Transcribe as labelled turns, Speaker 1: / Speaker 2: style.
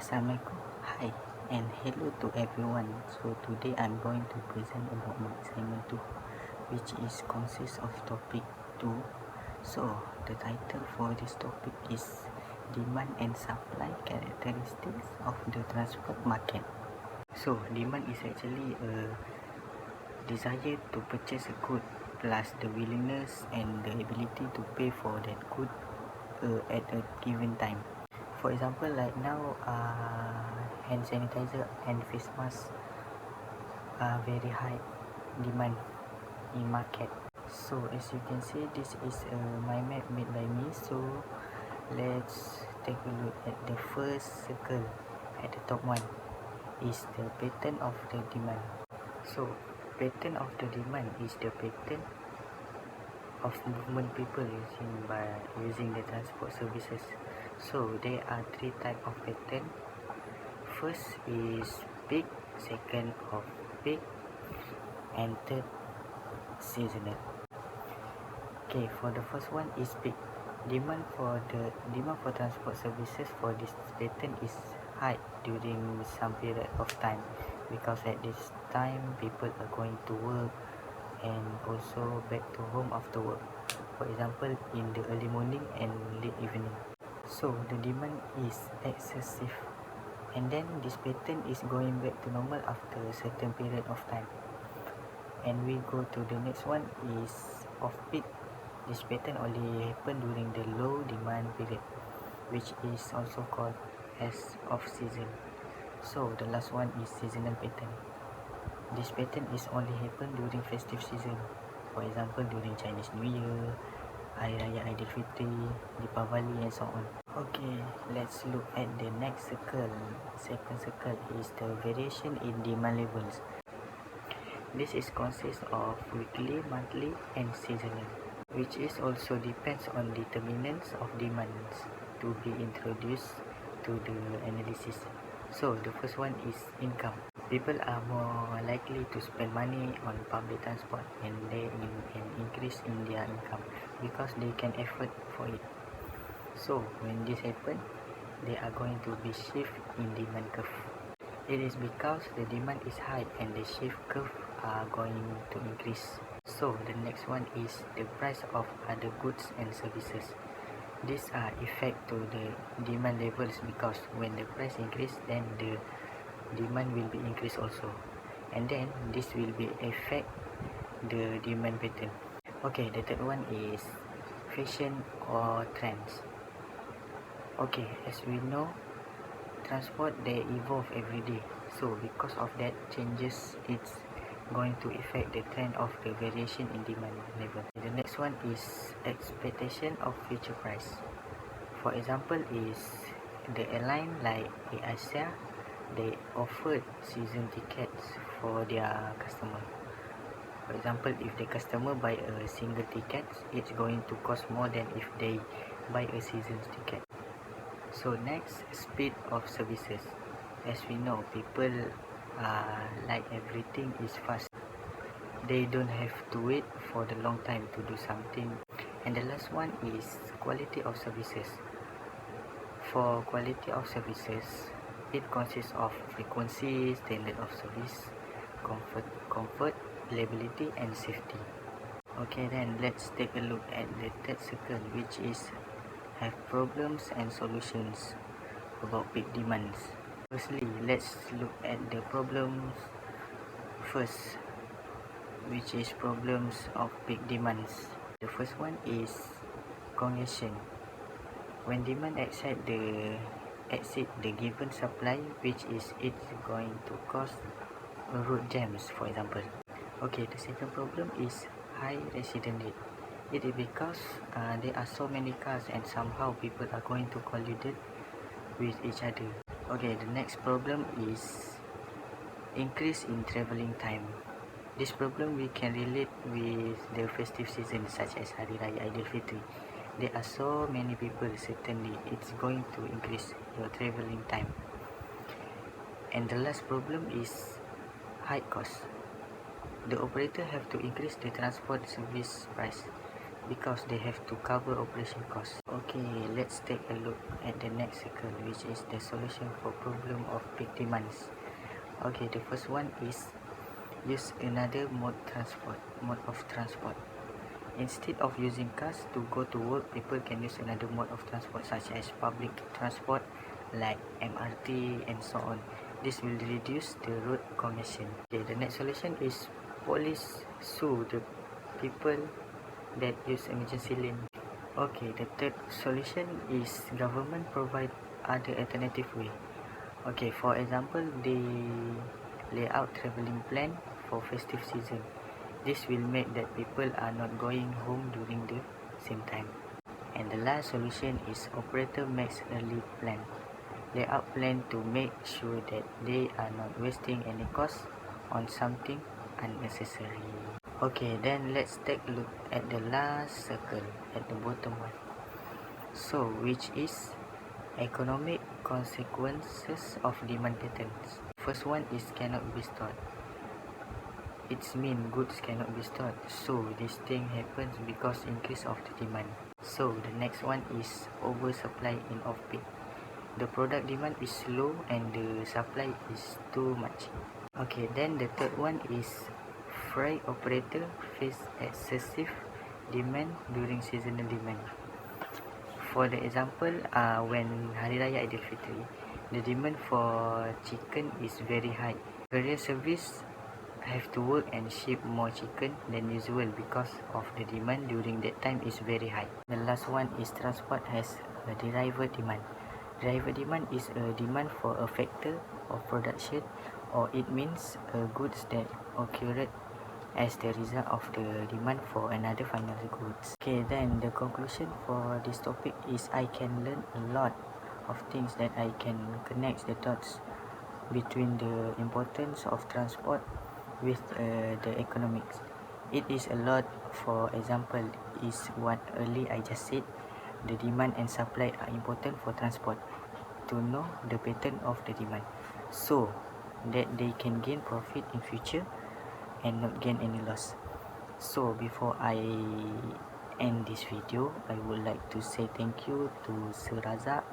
Speaker 1: Assalamualaikum, hi and hello to everyone. So today I'm going to present about my assignment 2, which is consists of topic 2. So the title for this topic is demand and supply characteristics of the transport market. So demand is actually a desire to purchase a good plus the willingness and the ability to pay for that good at a given time. For example, like now, hand sanitizer and face mask are very high demand in market. So as you can see, this is a mind map made by me. So let's take a look at the first circle at the top one is the pattern of the demand. So pattern of the demand is the pattern of movement people using the transport services. So there are three types of pattern. First is peak, second of peak, and third seasonal. Okay, for the first one is peak. Demand for transport services for this pattern is high during some period of time, because at this time people are going to work and also back to home after work. For example, in the early morning and late evening. So the demand is excessive, and then this pattern is going back to normal after a certain period of time. And we go to the next one is off peak. This pattern only happen during the low demand period, which is also called as off season. So the last one is seasonal pattern. This pattern is only happen during festive season, for example during Chinese New Year, Hari Raya Aidilfitri, Deepavali and so on. Okay, let's look at the next circle. Second circle is the variation in demand levels. This is consists of weekly, monthly and seasonal, which is also depends on determinants of demands to be introduced to the analysis. So the first one is income. People are more likely to spend money on public transport and they an increase in their income because they can afford for it. So when this happens, they are going to be shift in demand curve. It is because the demand is high and the shift curve are going to increase. So the next one is the price of other goods and services. These are effect to the demand levels, because when the price increase, then the demand will be increased also, and then this will be affect the demand pattern. Okay, the third one is fashion or trends. Okay, as we know, transport they evolve every day, so because of that changes, it's going to affect the trend of the variation in demand level. The next one is expectation of future price. For example is the airline like Asia, they offered season tickets for their customer. For example, if the customer buy a single ticket, it's going to cost more than if they buy a season ticket. So next, speed of services. As we know, people like everything is fast. They don't have to wait for the long time to do something. And the last one is quality of services. For quality of services, it consists of frequency, standard of service, comfort, reliability and safety. Okay, then let's take a look at the third circle, which is have problems and solutions about peak demands. Firstly, let's look at the problems first, which is problems of peak demands. The first one is congestion. When demand exceed the given supply, which is it's going to cause road jams, for example. Okay, the second problem is high accident rate. It is because there are so many cars and somehow people are going to collide with each other. Okay, the next problem is increase in traveling time. This problem we can relate with the festive season such as Hari Raya Aidilfitri. There are so many people, certainly it's going to increase your traveling time. And the last problem is high cost. The operator have to increase the transport service price because they have to cover operation costs. Okay, let's take a look at the next circle, which is the solution for problem of peak demands. Okay, the first one is use another mode of transport. Instead of using cars to go to work, people can use another mode of transport such as public transport like MRT and so on. This will reduce the road congestion. Okay, the next solution is police sue the people that use emergency lane. Okay, the third solution is government provide other alternative way. Okay, for example, they lay out traveling plan for festive season. This will make that people are not going home during the same time. And the last solution is operator makes early plan. Lay out plan to make sure that they are not wasting any cost on something unnecessary. Okay, then let's take a look at the last circle at the bottom one. So, which is economic consequences of demand patterns. First one is cannot be stored. It's mean goods cannot be stored. So this thing happens because increase of the demand. So the next one is oversupply in off-peak. The product demand is low and the supply is too much. Okay, then the third one is freight operator face excessive demand during seasonal demand. For the example, when Hari Raya Aidilfitri, the demand for chicken is very high. Courier service have to work and ship more chicken than usual because of the demand during that time is very high. The last one is transport has a driver demand. Driver demand is a demand for a factor of production, or it means goods that occurred as the result of the demand for another final goods. Okay, then the conclusion for this topic is I can learn a lot of things that I can connect the dots between the importance of transport with the economics. It is a lot. For example, is what early I just said, the demand and supply are important for transport to know the pattern of the demand so that they can gain profit in future and not gain any loss. So before I end this video, I would like to say thank you to Sir Razak